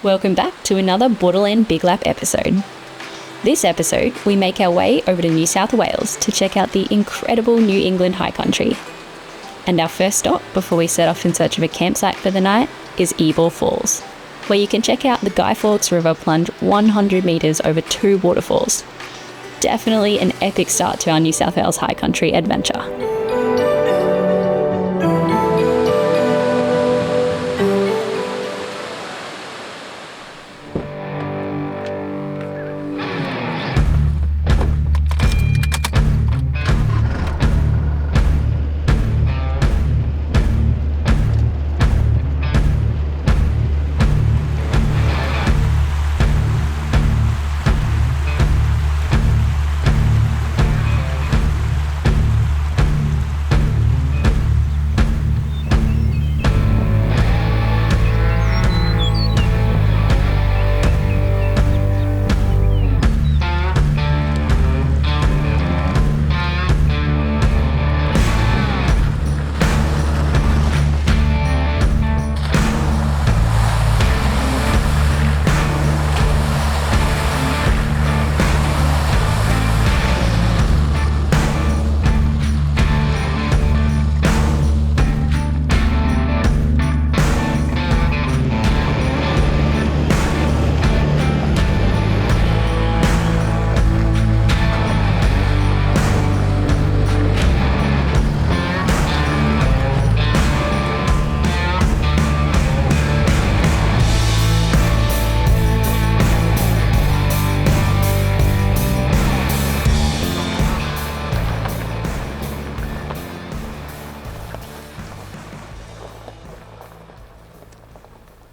Welcome back to another Borderland Big Lap episode. This episode, we make our way over to New South Wales to check out the incredible New England high country. And our first stop before we set off in search of a campsite for the night is Ebor Falls, where you can check out the Fawkes River plunge 100 metres over 2 waterfalls. Definitely an epic start to our New South Wales high country adventure.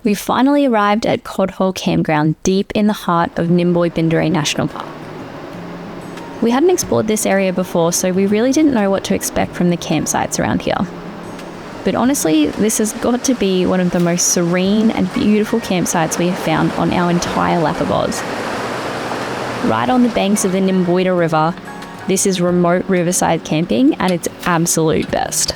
We finally arrived at Cod Hole Campground deep in the heart of Nymboi-Binderay National Park. We hadn't explored this area before, so we really didn't know what to expect from the campsites around here. But honestly, this has got to be one of the most serene and beautiful campsites we have found on our entire lap of Oz. Right on the banks of the Nymboida River, this is remote riverside camping at its absolute best.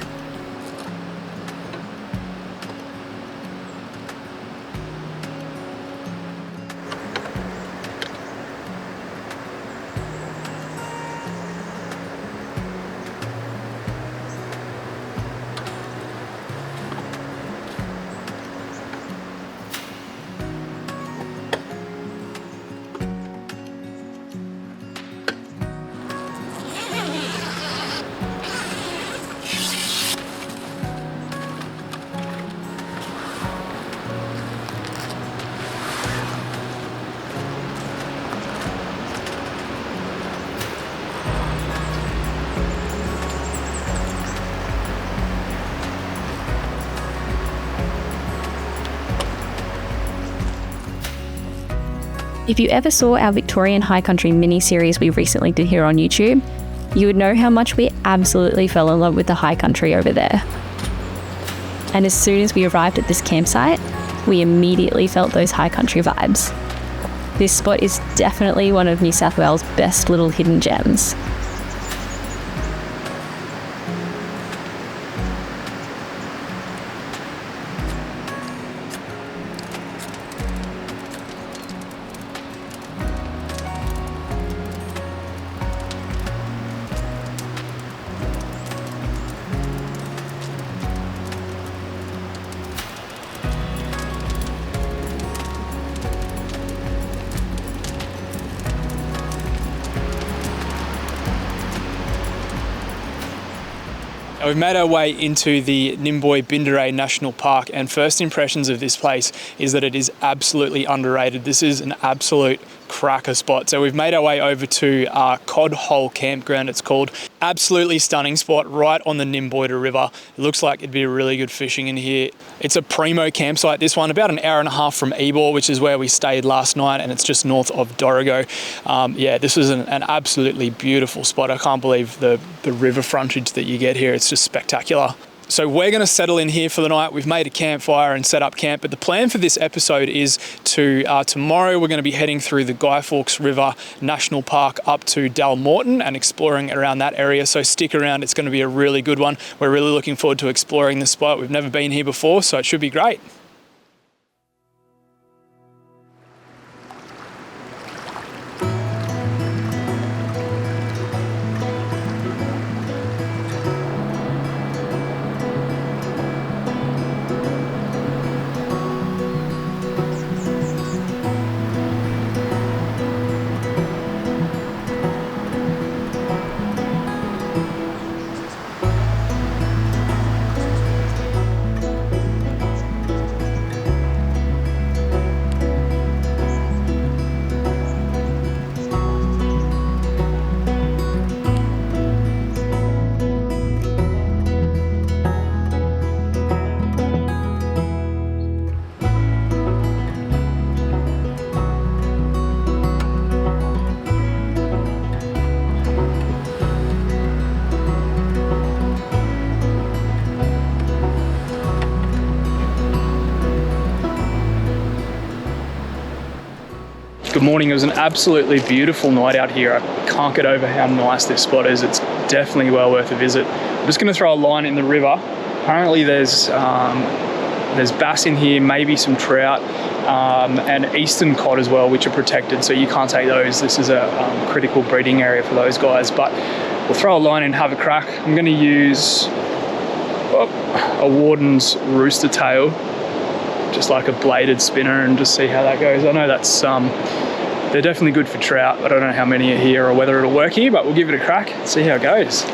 If you ever saw our Victorian High Country mini-series we recently did here on YouTube, you would know how much we absolutely fell in love with the high country over there. And as soon as we arrived at this campsite, we immediately felt those high country vibes. This spot is definitely one of New South Wales' best little hidden gems. We've made our way into the Nymboi-Binderay National Park, and first impressions of this place is that it is absolutely underrated. This is an absolute cracker spot. So we've made our way over to Cod Hole Campground, it's called. Absolutely stunning spot right on the Nymboida River. It looks like it'd be really good fishing in here. It's a primo campsite, this one, about an hour and a half from Ebor, which is where we stayed last night, and it's just north of Dorrigo. Yeah, this is an absolutely beautiful spot. I can't believe the river frontage that you get here. It's just spectacular. So we're going to settle in here for the night. We've made a campfire and set up camp, but the plan for this episode is to tomorrow we're going to be heading through the Fawkes River National Park up to Dalmorton and exploring around that area. So stick around, it's going to be a really good one. We're really looking forward to exploring the spot. We've never been here before, so it should be great. Good morning. It was an absolutely beautiful night out here. I can't get over how nice this spot is. It's definitely well worth a visit. I'm just going to throw a line in the river. Apparently there's bass in here, maybe some trout, and eastern cod as well, which are protected, so you can't take those. This is a critical breeding area for those guys, but we'll throw a line in and have a crack. I'm going to use a Warden's rooster tail, just like a bladed spinner, and just see how that goes. I know that's they're definitely good for trout, but I don't know how many are here or whether it'll work here, but we'll give it a crack, see how it goes.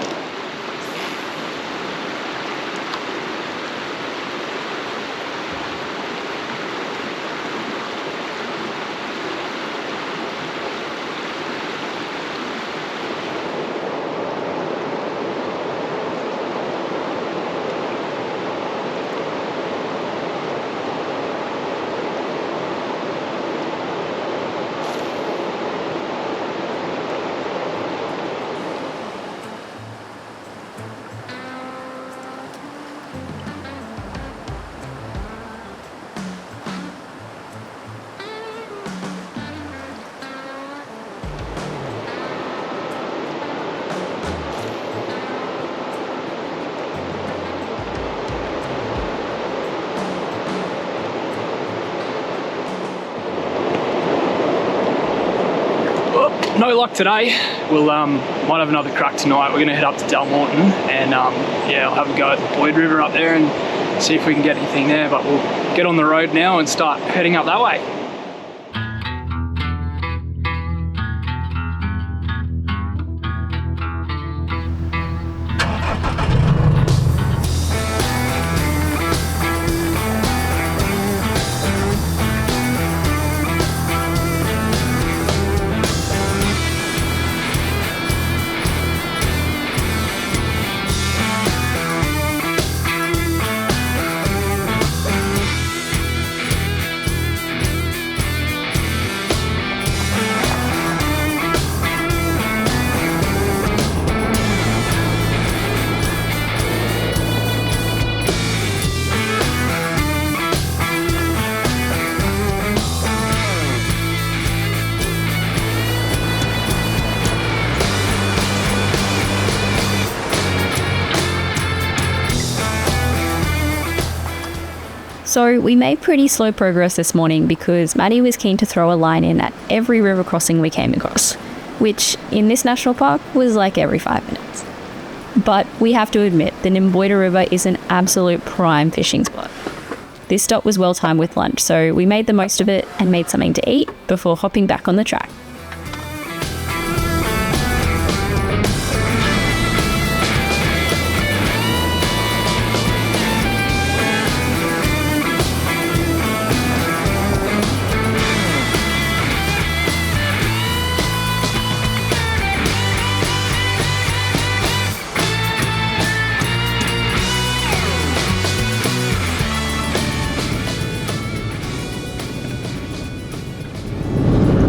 No luck today. We'll might have another crack tonight. We're gonna head up to Dalmorton and yeah, I'll have a go at the Boyd River up there and see if we can get anything there, but we'll get on the road now and start heading up that way. So we made pretty slow progress this morning because Maddie was keen to throw a line in at every river crossing we came across, which in this national park was like every 5 minutes. But we have to admit, the Nymboida River is an absolute prime fishing spot. This stop was well timed with lunch, so we made the most of it and made something to eat before hopping back on the track.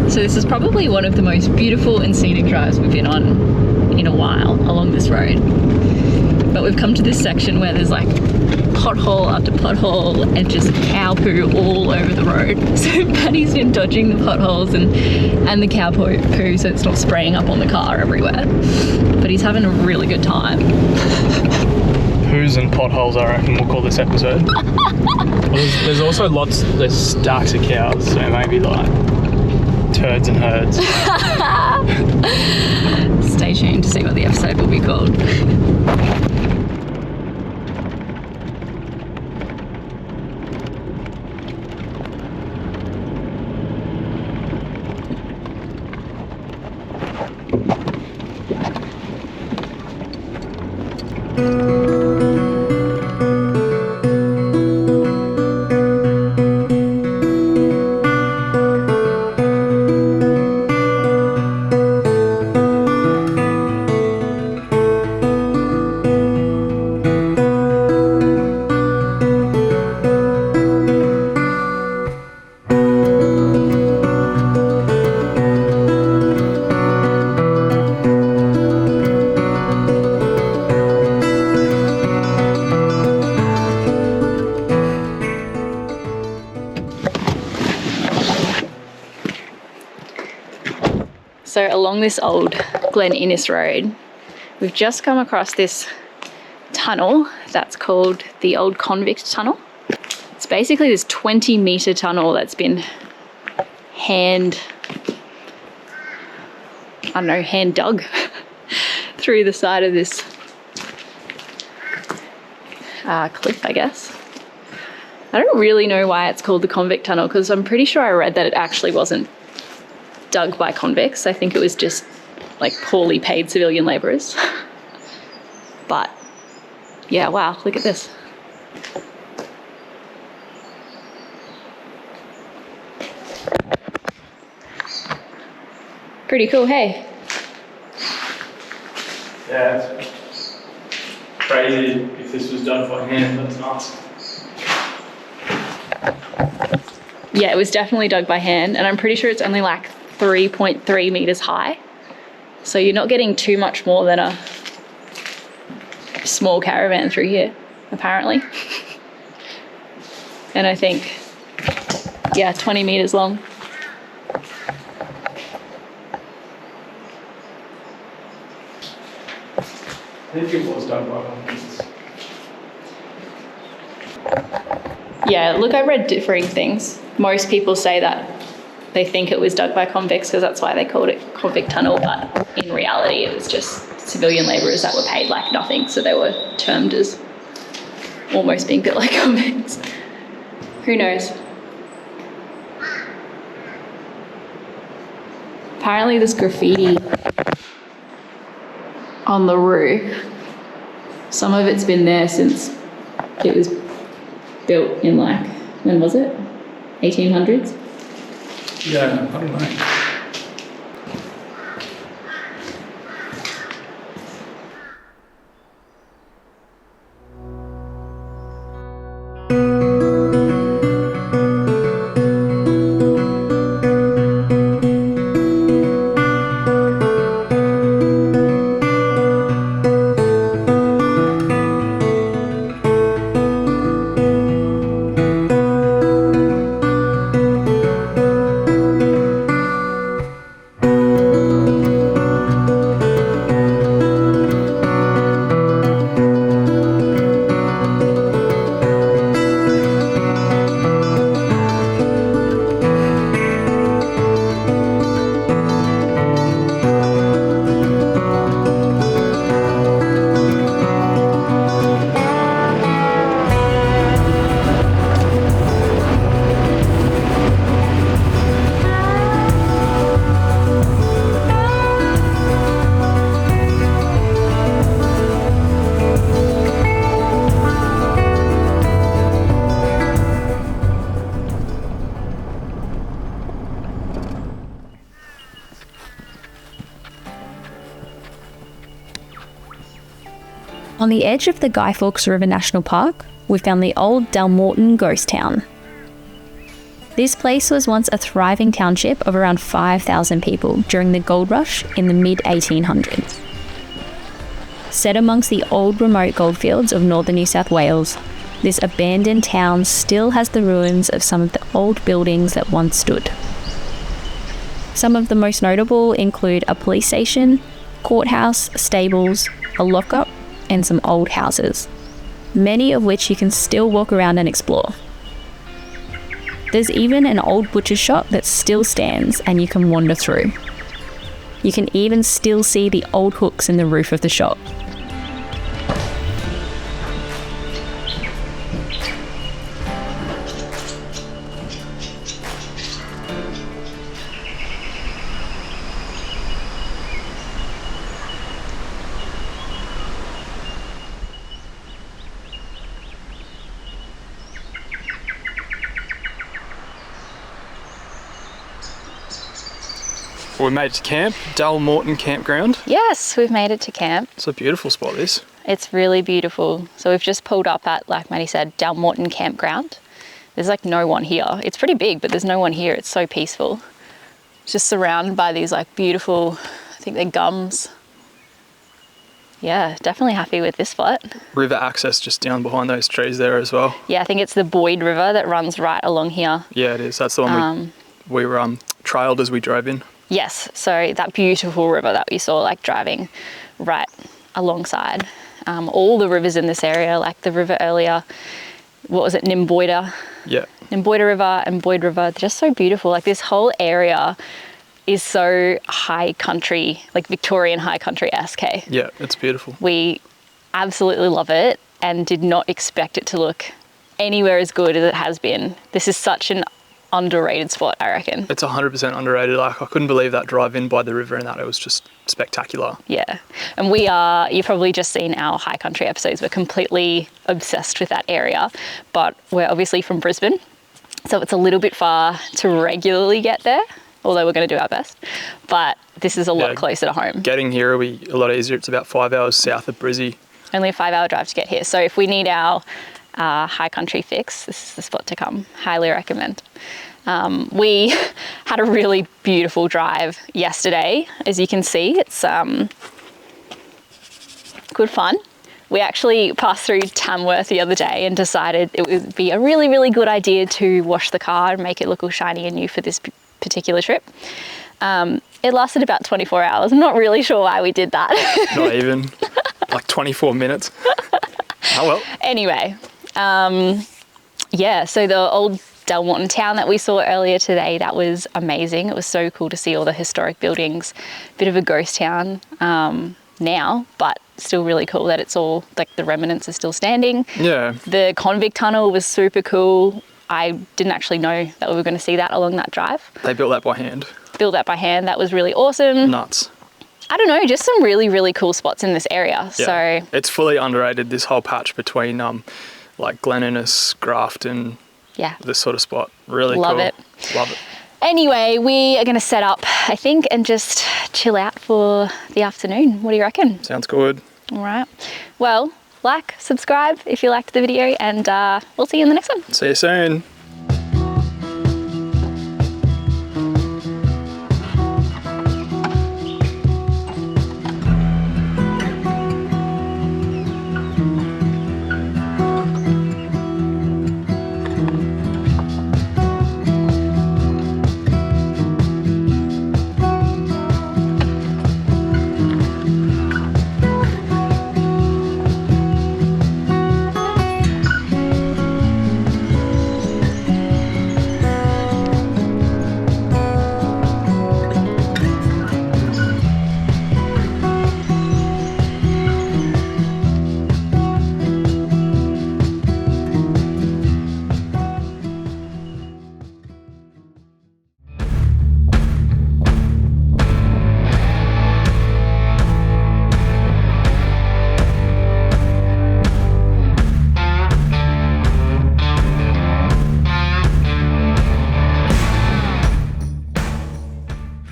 So this is probably one of the most beautiful and scenic drives we've been on in a while along this road. But we've come to this section where there's like pothole after pothole and just cow poo all over the road. So Paddy's been dodging the potholes and the cow poo so it's not spraying up on the car everywhere. But he's having a really good time. Poos and potholes, I reckon we'll call this episode. There's also there's stacks of cows, so maybe like turds and herds. Stay tuned to see what the episode will be called. this old Glen Innes Road, we've just come across this tunnel that's called the Old Convict Tunnel. It's basically this 20-metre tunnel that's been hand dug through the side of this cliff, I guess. I don't really know why it's called the Convict Tunnel, because I'm pretty sure I read that it actually wasn't dug by convicts. I think it was just like poorly paid civilian labourers. But yeah, wow, look at this. Pretty cool, hey? Yeah, it's crazy if this was done by hand. That's nuts. Yeah, it was definitely dug by hand, and I'm pretty sure it's only like 3.3 metres high. So you're not getting too much more than a small caravan through here, apparently. And I think, yeah, 20 metres long. I think it was done by convicts. Yeah, look, I read differing things. Most people say that they think it was dug by convicts because that's why they called it Convict Tunnel, but in reality it was just civilian labourers that were paid like nothing, so they were termed as almost being built like convicts. Who knows? Apparently there's graffiti on the roof. Some of it's been there since it was built in like, when was it? 1800s? Yeah, I don't know. On the edge of the Fawkes River National Park, we found the Old Dalmorton ghost town. This place was once a thriving township of around 5,000 people during the gold rush in the mid-1800s. Set amongst the old remote goldfields of northern New South Wales, this abandoned town still has the ruins of some of the old buildings that once stood. Some of the most notable include a police station, courthouse, stables, a lockup, and some old houses, many of which you can still walk around and explore. There's even an old butcher's shop that still stands and you can wander through. You can even still see the old hooks in the roof of the shop. We made it to camp, Dalmorton Campground. Yes, we've made it to camp. It's a beautiful spot, this. It's really beautiful. So we've just pulled up at, like Maddie said, Dalmorton Campground. There's like no one here. It's pretty big, but there's no one here. It's so peaceful. It's just surrounded by these like beautiful, I think they're gums. Yeah, definitely happy with this spot. River access just down behind those trees there as well. Yeah, I think it's the Boyd River that runs right along here. Yeah, it is. That's the one we were trailed as we drove in. Yes, so that beautiful river that we saw, like driving right alongside. All the rivers in this area, like the river earlier, what was it, Nymboida? Yeah. Nymboida River and Boyd River, they're just so beautiful. Like this whole area is so high country, like Victorian high country-esque. Yeah, it's beautiful. We absolutely love it and did not expect it to look anywhere as good as it has been. This is such an underrated spot, I reckon. It's 100% underrated. Like, I couldn't believe that drive in by the river and that. It was just spectacular. Yeah. And you've probably just seen our high country episodes. We're completely obsessed with that area, but we're obviously from Brisbane, so it's a little bit far to regularly get there, although we're going to do our best. But this is a lot closer to home. Getting here will be a lot easier. It's about 5 hours south of Brizzy. Only a 5-hour drive to get here. So if we need our high country fix, this is the spot to come. Highly recommend. We had a really beautiful drive yesterday. As you can see, it's good fun. We actually passed through Tamworth the other day and decided it would be a really, really good idea to wash the car and make it look all shiny and new for this particular trip. It lasted about 24 hours. I'm not really sure why we did that. Not even. Like 24 minutes. Oh well. Anyway, yeah, so the Old Dalmorton Town that we saw earlier today, that was amazing. It was so cool to see all the historic buildings. Bit of a ghost town now, but still really cool that it's all, like, the remnants are still standing. Yeah. The Convict tunnel was super cool. I didn't actually know that we were going to see that along that drive. They built that by hand. Built that by hand. That was really awesome. Nuts. I don't know, just some really, really cool spots in this area. Yeah. So it's fully underrated, this whole patch between like Glen Innes, Grafton, yeah, this sort of spot. Really love cool. it. Love it. Anyway, we are going to set up, I think, and just chill out for the afternoon. What do you reckon? Sounds good. All right. Well, like, subscribe if you liked the video, and we'll see you in the next one. See you soon.